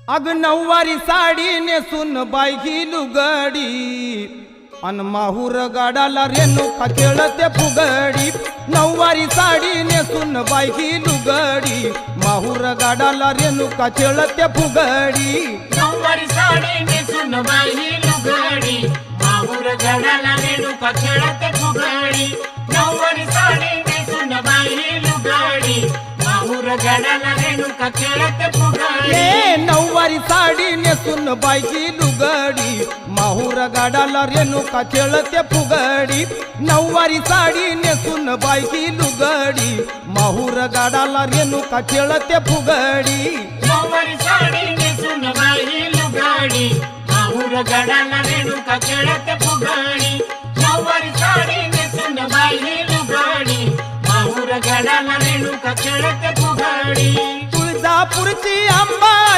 अग नऊवारी साडी नेसून बाई ही लुगडी अन माहूर गाडाला रेणुका खेळते फुगडी। नऊवारी साडी नेसून बाई ही लुगडी माहूर गाडाला रेणुका खेळते फुगडी। नऊवारी साडी नेसून बाई ही लुगडी माहूर गाडाला रेणुका खेळते फुगडी। नऊवारी साडी नेसून बाई ही लुगडी माहूर गाडाला रेणुका खेळते फुगडी। नऊवारी साडी नेसून बाई ही लुगडी माहूर गाडाला रेणुका खेळते फुगडी। नऊवारी साडी नेसून बाई ही लुगडी माहूर गाडाला रेणुका खेळते फुगडी। नऊवारी साडी नेसून बाई ही लुगडी माहूर गाडाला रेणुका खेळते फुगडी। नऊवारी साडी नेसून बाई ही लुगडी माहूर गाडाला रेणुका खेळते फुगडी। तुळजापूरची अंबा